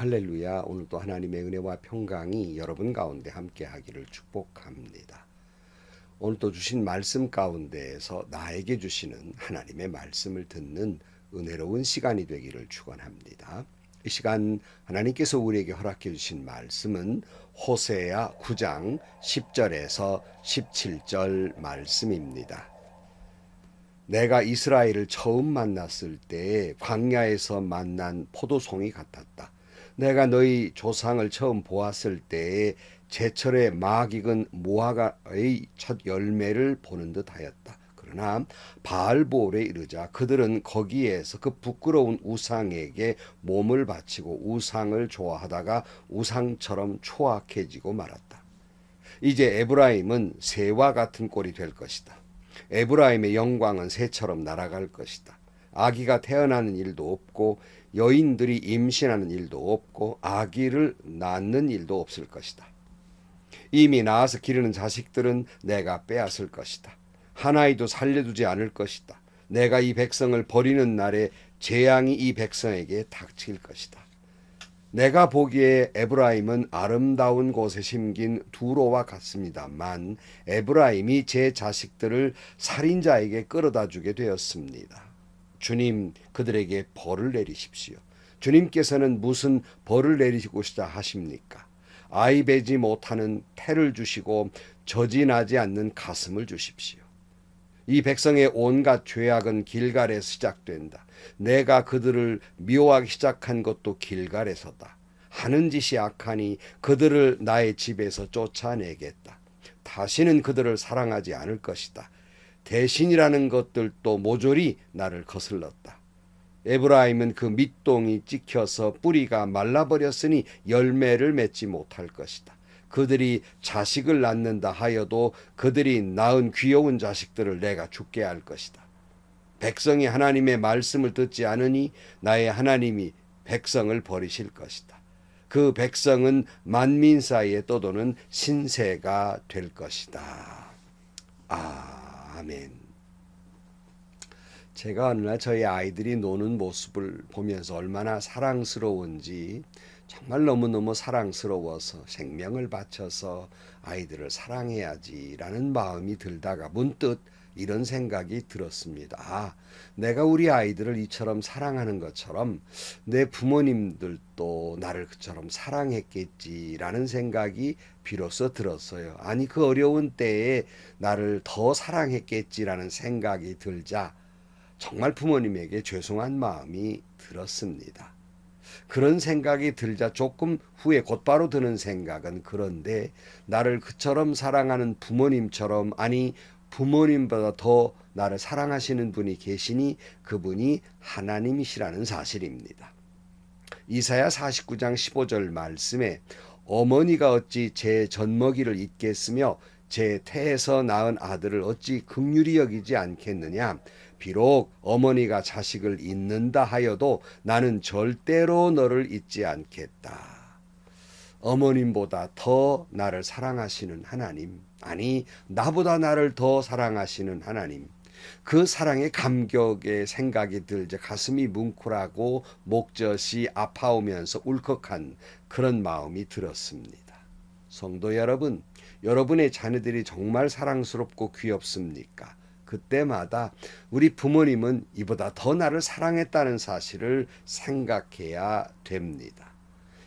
할렐루야. 오늘도 하나님의 은혜와 평강이 여러분 가운데 함께 하기를 축복합니다. 오늘도 주신 말씀 가운데에서 나에게 주시는 하나님의 말씀을 듣는 은혜로운 시간이 되기를 축원합니다. 이 시간 하나님께서 우리에게 허락해 주신 말씀은 호세아 9장 10절에서 17절 말씀입니다. 내가 이스라엘을 처음 만났을 때에 광야에서 만난 포도송이 같았다. 내가 너희 조상을 처음 보았을 때에 제철에 막 익은 무화과의 첫 열매를 보는 듯 하였다. 그러나 바알볼에 이르자 그들은 거기에서 그 부끄러운 우상에게 몸을 바치고 우상을 좋아하다가 우상처럼 초악해지고 말았다. 이제 에브라임은 새와 같은 꼴이 될 것이다. 에브라임의 영광은 새처럼 날아갈 것이다. 아기가 태어나는 일도 없고 여인들이 임신하는 일도 없고 아기를 낳는 일도 없을 것이다. 이미 낳아서 기르는 자식들은 내가 빼앗을 것이다. 한 아이도 살려두지 않을 것이다. 내가 이 백성을 버리는 날에 재앙이 이 백성에게 닥칠 것이다. 내가 보기에 에브라임은 아름다운 곳에 심긴 두로와 같습니다만 에브라임이 제 자식들을 살인자에게 끌어다 주게 되었습니다. 주님, 그들에게 벌을 내리십시오. 주님께서는 무슨 벌을 내리시고자 하십니까? 아이 베지 못하는 태를 주시고 젖이 나지 않는 가슴을 주십시오. 이 백성의 온갖 죄악은 길갈에 시작된다. 내가 그들을 미워하기 시작한 것도 길갈에서다. 하는 짓이 악하니 그들을 나의 집에서 쫓아내겠다. 다시는 그들을 사랑하지 않을 것이다. 대신이라는 것들도 모조리 나를 거슬렀다. 에브라임은 그 밑동이 찍혀서 뿌리가 말라버렸으니 열매를 맺지 못할 것이다. 그들이 자식을 낳는다 하여도 그들이 낳은 귀여운 자식들을 내가 죽게 할 것이다. 백성이 하나님의 말씀을 듣지 않으니 나의 하나님이 백성을 버리실 것이다. 그 백성은 만민 사이에 떠도는 신세가 될 것이다. 아멘. 제가 어느 날 저희 아이들이 노는 모습을 보면서 얼마나 사랑스러운지 정말 너무너무 사랑스러워서 생명을 바쳐서 아이들을 사랑해야지라는 마음이 들다가 문득 이런 생각이 들었습니다. 내가 우리 아이들을 이처럼 사랑하는 것처럼 내 부모님들도 나를 그처럼 사랑했겠지라는 생각이 비로소 들었어요. 아니, 그 어려운 때에 나를 더 사랑했겠지라는 생각이 들자 정말 부모님에게 죄송한 마음이 들었습니다. 그런 생각이 들자 조금 후에 곧바로 드는 생각은 그런데 나를 그처럼 사랑하는 부모님처럼, 아니 부모님보다 더 나를 사랑하시는 분이 계시니 그분이 하나님이시라는 사실입니다. 이사야 49장 15절 말씀에 어머니가 어찌 제 젖먹이를 잊겠으며 제 태에서 낳은 아들을 어찌 긍휼히 여기지 않겠느냐. 비록 어머니가 자식을 잊는다 하여도 나는 절대로 너를 잊지 않겠다. 어머님보다 더 나를 사랑하시는 하나님, 아니 나보다 나를 더 사랑하시는 하나님, 그 사랑의 감격에 생각이 들자 가슴이 뭉클하고 목젖이 아파오면서 울컥한 그런 마음이 들었습니다. 성도 여러분, 여러분의 자녀들이 정말 사랑스럽고 귀엽습니까? 그때마다 우리 부모님은 이보다 더 나를 사랑했다는 사실을 생각해야 됩니다.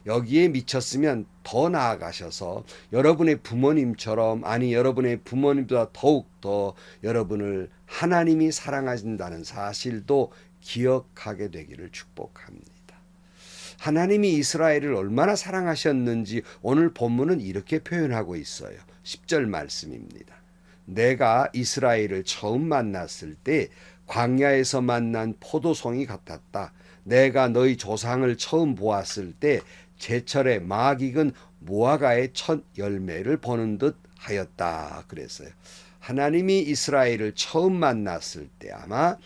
여기에 미쳤으면 더 나아가셔서 여러분의 부모님처럼, 아니 여러분의 부모님보다 더욱 더 여러분을 하나님이 사랑하신다는 사실도 기억하게 되기를 축복합니다. 하나님이 이스라엘을 얼마나 사랑하셨는지 오늘 본문은 이렇게 표현하고 있어요. 10절 말씀입니다. 내가 이스라엘을 처음 만났을 때 광야에서 만난 포도송이 같았다. 내가 너희 조상을 처음 보았을 때 제철에 막 익은 무화과의 첫 열매를 보는 듯 하였다. 그랬어요. 하나님이 이스라엘을 처음 만났을 때 아마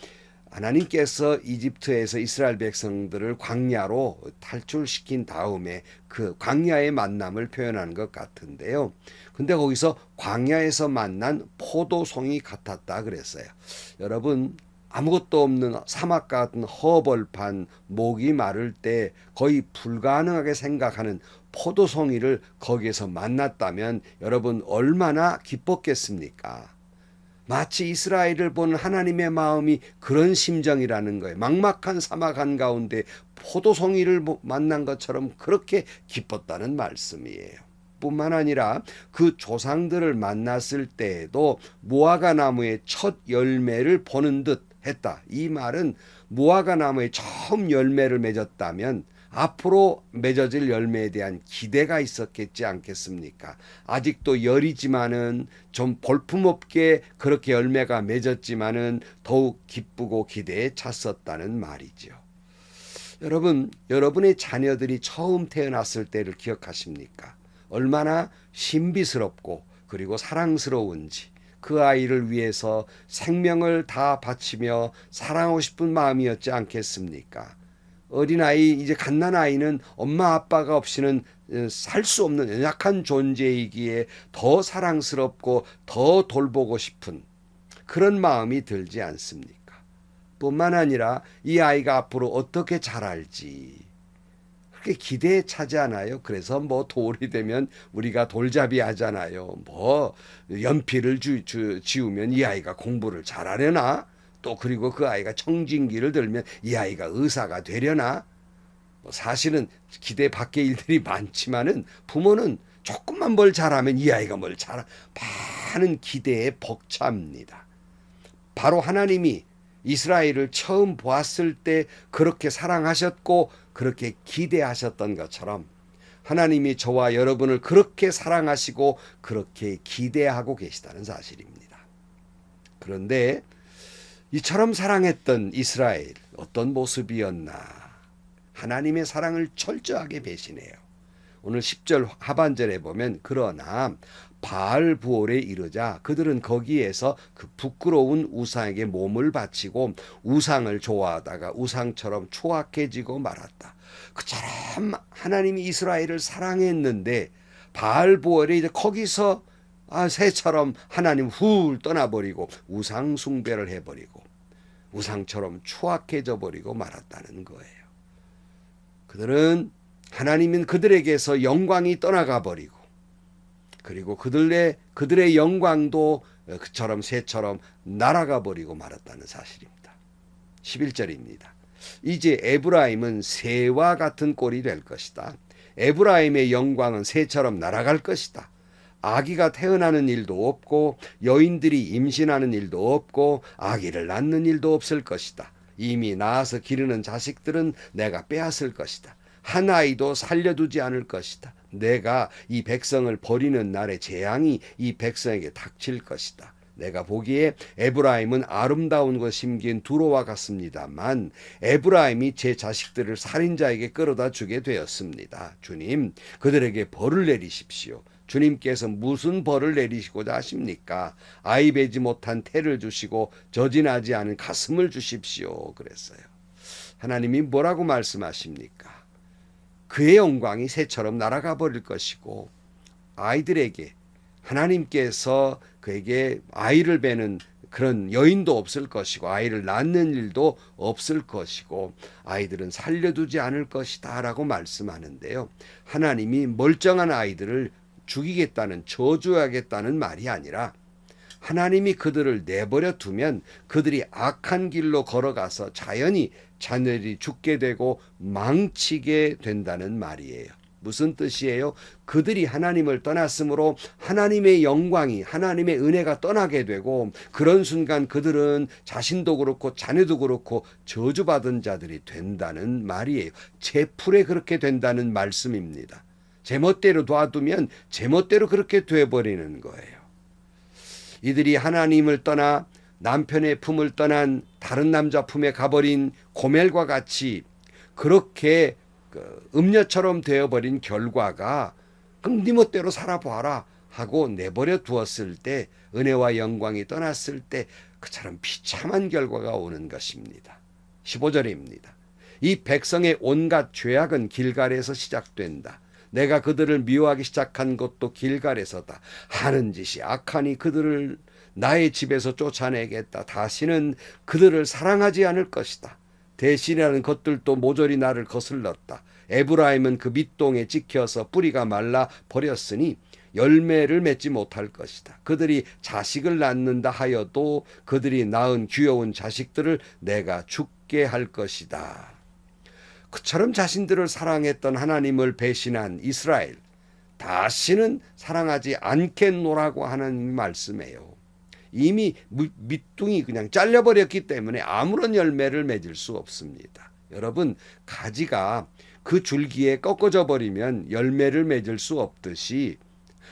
하나님께서 이집트에서 이스라엘 백성들을 광야로 탈출시킨 다음에 그 광야의 만남을 표현하는 것 같은데요. 근데 거기서 광야에서 만난 포도송이 같았다 그랬어요. 여러분, 아무것도 없는 사막 같은 허벌판, 목이 마를 때 거의 불가능하게 생각하는 포도송이를 거기에서 만났다면 여러분 얼마나 기뻤겠습니까? 마치 이스라엘을 보는 하나님의 마음이 그런 심정이라는 거예요. 막막한 사막 한가운데 포도송이를 만난 것처럼 그렇게 기뻤다는 말씀이에요. 뿐만 아니라 그 조상들을 만났을 때에도 무화과 나무의 첫 열매를 보는 듯 했다. 이 말은 무화과 나무의 처음 열매를 맺었다면 앞으로 맺어질 열매에 대한 기대가 있었겠지 않겠습니까? 아직도 열이지만은 좀 볼품없게 그렇게 열매가 맺었지만은 더욱 기쁘고 기대에 찼었다는 말이죠. 여러분, 여러분의 자녀들이 처음 태어났을 때를 기억하십니까? 얼마나 신비스럽고 그리고 사랑스러운지, 그 아이를 위해서 생명을 다 바치며 사랑하고 싶은 마음이었지 않겠습니까? 어린아이, 이제 갓난아이는 엄마 아빠가 없이는 살 수 없는 연약한 존재이기에 더 사랑스럽고 더 돌보고 싶은 그런 마음이 들지 않습니까? 뿐만 아니라 이 아이가 앞으로 어떻게 자랄지 그렇게 기대에 차지 않아요. 그래서 뭐 돌이 되면 우리가 돌잡이 하잖아요. 뭐 연필을 지우면 이 아이가 공부를 잘하려나? 또 그리고 그 아이가 청진기를 들면 이 아이가 의사가 되려나? 사실은 기대 밖의 일들이 많지만은 부모는 조금만 뭘 잘하면 이 아이가 뭘 잘하 많은 기대에 벅찹니다. 바로 하나님이 이스라엘을 처음 보았을 때 그렇게 사랑하셨고 그렇게 기대하셨던 것처럼 하나님이 저와 여러분을 그렇게 사랑하시고 그렇게 기대하고 계시다는 사실입니다. 그런데 이처럼 사랑했던 이스라엘 어떤 모습이었나? 하나님의 사랑을 철저하게 배신해요. 오늘 10절 하반절에 보면 그러나 바알 부올에 이르자 그들은 거기에서 그 부끄러운 우상에게 몸을 바치고 우상을 좋아하다가 우상처럼 추악해지고 말았다. 그처럼 하나님이 이스라엘을 사랑했는데 바알 부올에 이제 거기서 새처럼 하나님 훌 떠나버리고 우상 숭배를 해버리고 우상처럼 추악해져 버리고 말았다는 거예요. 그들은 하나님은 그들에게서 영광이 떠나가 버리고 그리고 그들의 영광도 그처럼 새처럼 날아가 버리고 말았다는 사실입니다. 11절입니다. 이제 에브라임은 새와 같은 꼴이 될 것이다. 에브라임의 영광은 새처럼 날아갈 것이다. 아기가 태어나는 일도 없고 여인들이 임신하는 일도 없고 아기를 낳는 일도 없을 것이다. 이미 낳아서 기르는 자식들은 내가 빼앗을 것이다. 한 아이도 살려두지 않을 것이다. 내가 이 백성을 버리는 날에 재앙이 이 백성에게 닥칠 것이다. 내가 보기에 에브라임은 아름다운 것 심긴 두로와 같습니다만 에브라임이 제 자식들을 살인자에게 끌어다 주게 되었습니다. 주님, 그들에게 벌을 내리십시오. 주님께서 무슨 벌을 내리시고자 하십니까? 아이 베지 못한 태를 주시고 저진하지 않은 가슴을 주십시오. 그랬어요. 하나님이 뭐라고 말씀하십니까? 그의 영광이 새처럼 날아가 버릴 것이고 아이들에게 하나님께서 그에게 아이를 베는 그런 여인도 없을 것이고 아이를 낳는 일도 없을 것이고 아이들은 살려두지 않을 것이다 라고 말씀하는데요. 하나님이 멀쩡한 아이들을 죽이겠다는 저주하겠다는 말이 아니라 하나님이 그들을 내버려 두면 그들이 악한 길로 걸어가서 자연히 자녀들이 죽게 되고 망치게 된다는 말이에요. 무슨 뜻이에요? 그들이 하나님을 떠났으므로 하나님의 영광이 하나님의 은혜가 떠나게 되고 그런 순간 그들은 자신도 그렇고 자녀도 그렇고 저주받은 자들이 된다는 말이에요. 제풀에 그렇게 된다는 말씀입니다. 제멋대로 놔두면 제멋대로 그렇게 돼버리는 거예요. 이들이 하나님을 떠나 남편의 품을 떠난 다른 남자 품에 가버린 고멜과 같이 그렇게 음녀처럼 되어버린 결과가 그럼 네 멋대로 살아봐라 하고 내버려 두었을 때 은혜와 영광이 떠났을 때 그처럼 비참한 결과가 오는 것입니다. 15절입니다. 이 백성의 온갖 죄악은 길갈에서 시작된다. 내가 그들을 미워하기 시작한 것도 길갈에서다. 하는 짓이 악하니 그들을 나의 집에서 쫓아내겠다. 다시는 그들을 사랑하지 않을 것이다. 대신이라는 것들도 모조리 나를 거슬렀다. 에브라임은 그 밑동에 찍혀서 뿌리가 말라 버렸으니 열매를 맺지 못할 것이다. 그들이 자식을 낳는다 하여도 그들이 낳은 귀여운 자식들을 내가 죽게 할 것이다. 그처럼 자신들을 사랑했던 하나님을 배신한 이스라엘, 다시는 사랑하지 않겠노라고 하는 말씀이에요. 이미 밑둥이 그냥 잘려버렸기 때문에 아무런 열매를 맺을 수 없습니다. 여러분, 가지가 그 줄기에 꺾어져 버리면 열매를 맺을 수 없듯이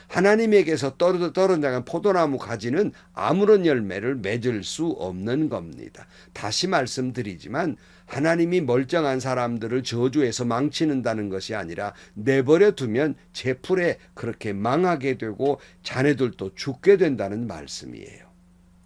하나님에게서 떨어져간 포도나무 가지는 아무런 열매를 맺을 수 없는 겁니다. 다시 말씀드리지만 하나님이 멀쩡한 사람들을 저주해서 망치는다는 것이 아니라 내버려 두면 제 풀에 그렇게 망하게 되고 자네들도 죽게 된다는 말씀이에요.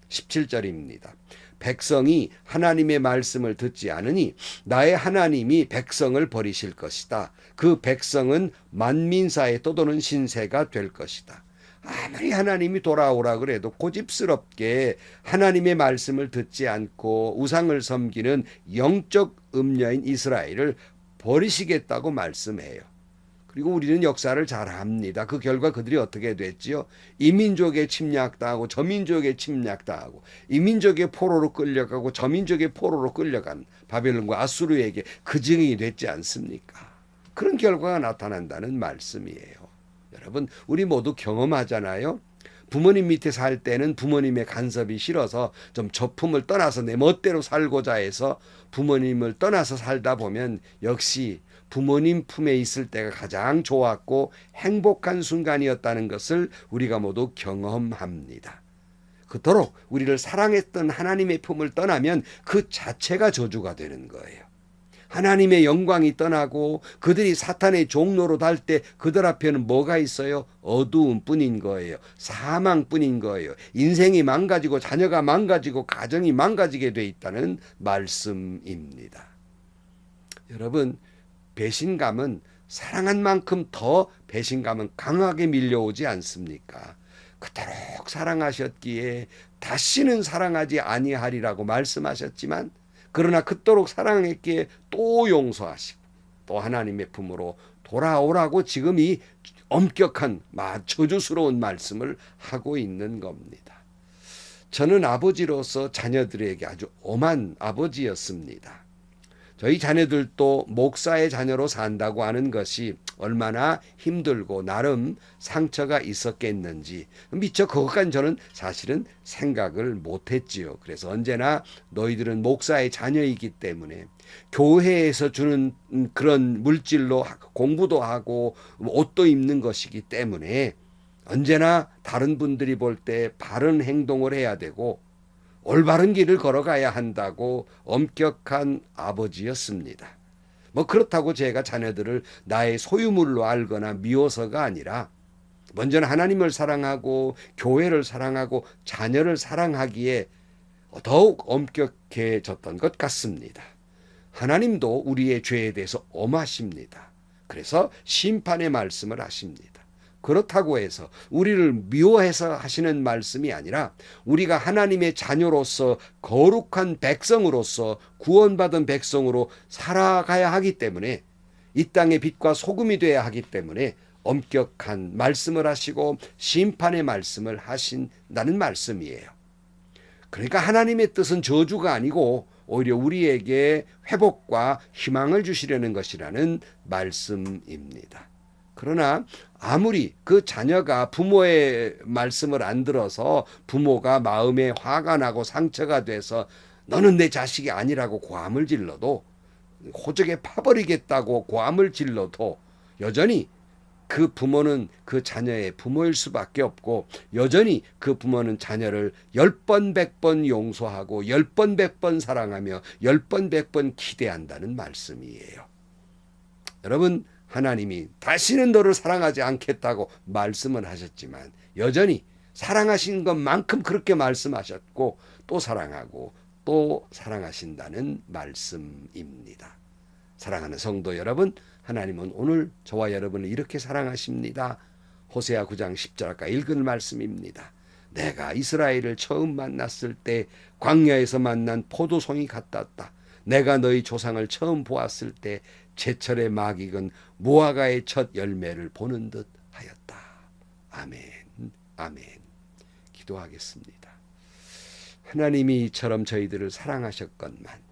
17절입니다. 백성이 하나님의 말씀을 듣지 않으니 나의 하나님이 백성을 버리실 것이다. 그 백성은 만민사에 떠도는 신세가 될 것이다. 아무리 하나님이 돌아오라 그래도 고집스럽게 하나님의 말씀을 듣지 않고 우상을 섬기는 영적 음녀인 이스라엘을 버리시겠다고 말씀해요. 그리고 우리는 역사를 잘 압니다. 그 결과 그들이 어떻게 됐지요? 이 민족에 침략당하고 저 민족에 침략당하고 이 민족의 포로로 끌려가고 저 민족의 포로로 끌려간 바벨론과 아수르에게 그 증인이 됐지 않습니까? 그런 결과가 나타난다는 말씀이에요. 여러분, 우리 모두 경험하잖아요. 부모님 밑에 살 때는 부모님의 간섭이 싫어서 좀 저품을 떠나서 내 멋대로 살고자 해서 부모님을 떠나서 살다 보면 역시 부모님 품에 있을 때가 가장 좋았고 행복한 순간이었다는 것을 우리가 모두 경험합니다. 그토록 우리를 사랑했던 하나님의 품을 떠나면 그 자체가 저주가 되는 거예요. 하나님의 영광이 떠나고 그들이 사탄의 종로로 달 때 그들 앞에는 뭐가 있어요? 어두움뿐인 거예요. 사망뿐인 거예요. 인생이 망가지고 자녀가 망가지고 가정이 망가지게 돼 있다는 말씀입니다. 여러분, 배신감은 사랑한 만큼 더 배신감은 강하게 밀려오지 않습니까? 그토록 사랑하셨기에 다시는 사랑하지 아니하리라고 말씀하셨지만 그러나 그토록 사랑했기에 또 용서하시고 또 하나님의 품으로 돌아오라고 지금 이 엄격한 저주스러운 말씀을 하고 있는 겁니다. 저는 아버지로서 자녀들에게 아주 엄한 아버지였습니다. 저희 자녀들도 목사의 자녀로 산다고 하는 것이 얼마나 힘들고 나름 상처가 있었겠는지 미처 그것까지 저는 사실은 생각을 못했지요. 그래서 언제나 너희들은 목사의 자녀이기 때문에 교회에서 주는 그런 물질로 공부도 하고 옷도 입는 것이기 때문에 언제나 다른 분들이 볼 때 바른 행동을 해야 되고 올바른 길을 걸어가야 한다고 엄격한 아버지였습니다. 그렇다고 제가 자녀들을 나의 소유물로 알거나 미워서가 아니라 먼저는 하나님을 사랑하고 교회를 사랑하고 자녀를 사랑하기에 더욱 엄격해졌던 것 같습니다. 하나님도 우리의 죄에 대해서 엄하십니다. 그래서 심판의 말씀을 하십니다. 그렇다고 해서 우리를 미워해서 하시는 말씀이 아니라 우리가 하나님의 자녀로서 거룩한 백성으로서 구원받은 백성으로 살아가야 하기 때문에 이 땅의 빛과 소금이 되어야 하기 때문에 엄격한 말씀을 하시고 심판의 말씀을 하신다는 말씀이에요. 그러니까 하나님의 뜻은 저주가 아니고 오히려 우리에게 회복과 희망을 주시려는 것이라는 말씀입니다. 그러나 아무리 그 자녀가 부모의 말씀을 안 들어서 부모가 마음에 화가 나고 상처가 돼서 너는 내 자식이 아니라고 고함을 질러도 호적에 파버리겠다고 고함을 질러도 여전히 그 부모는 그 자녀의 부모일 수밖에 없고 여전히 그 부모는 자녀를 10번 100번 용서하고 10번 100번 사랑하며 10번 100번 기대한다는 말씀이에요. 여러분, 하나님이 다시는 너를 사랑하지 않겠다고 말씀을 하셨지만 여전히 사랑하신 것만큼 그렇게 말씀하셨고 또 사랑하고 또 사랑하신다는 말씀입니다. 사랑하는 성도 여러분, 하나님은 오늘 저와 여러분을 이렇게 사랑하십니다. 호세아 9장 10절 아까 읽은 말씀입니다. 내가 이스라엘을 처음 만났을 때 광야에서 만난 포도송이 같았다. 내가 너희 조상을 처음 보았을 때 제철의 막 익은 무화과의 첫 열매를 보는 듯 하였다. 아멘, 아멘. 기도하겠습니다. 하나님이 이처럼 저희들을 사랑하셨건만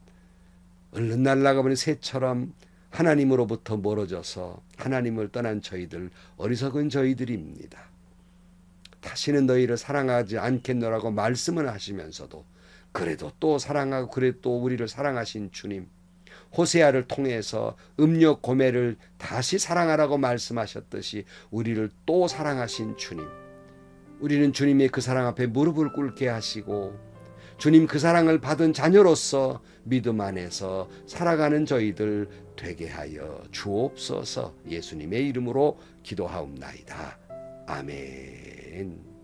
얼른 날아가버린 새처럼 하나님으로부터 멀어져서 하나님을 떠난 저희들, 어리석은 저희들입니다. 다시는 너희를 사랑하지 않겠노라고 말씀을 하시면서도 그래도 또 사랑하고 그래도 또 우리를 사랑하신 주님, 호세아를 통해서 음력 고매를 다시 사랑하라고 말씀하셨듯이 우리를 또 사랑하신 주님, 우리는 주님의 그 사랑 앞에 무릎을 꿇게 하시고 주님 그 사랑을 받은 자녀로서 믿음 안에서 살아가는 저희들 되게 하여 주옵소서. 예수님의 이름으로 기도하옵나이다. 아멘.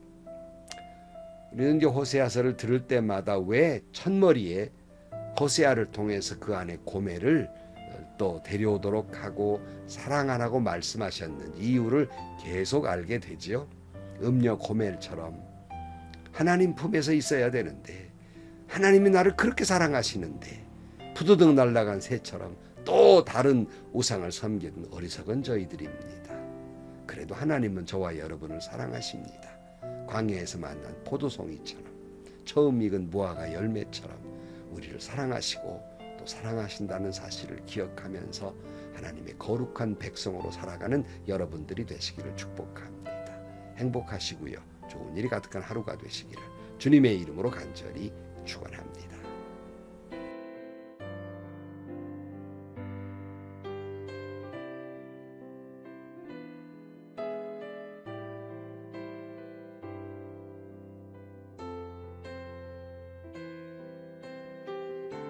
우리는 이제 호세아서를 들을 때마다 왜 첫머리에 호세아를 통해서 그 안에 고매를 또 데려오도록 하고 사랑하라고 말씀하셨는지 이유를 계속 알게 되지요. 음녀 고멜처럼 하나님 품에서 있어야 되는데 하나님이 나를 그렇게 사랑하시는데 부두둥 날아간 새처럼 또 다른 우상을 섬기는 어리석은 저희들입니다. 그래도 하나님은 저와 여러분을 사랑하십니다. 광야에서 만난 포도송이처럼 처음 익은 무화과 열매처럼 우리를 사랑하시고 또 사랑하신다는 사실을 기억하면서 하나님의 거룩한 백성으로 살아가는 여러분들이 되시기를 축복합니다. 행복하시고요. 좋은 일이 가득한 하루가 되시기를 주님의 이름으로 간절히 축원합니다.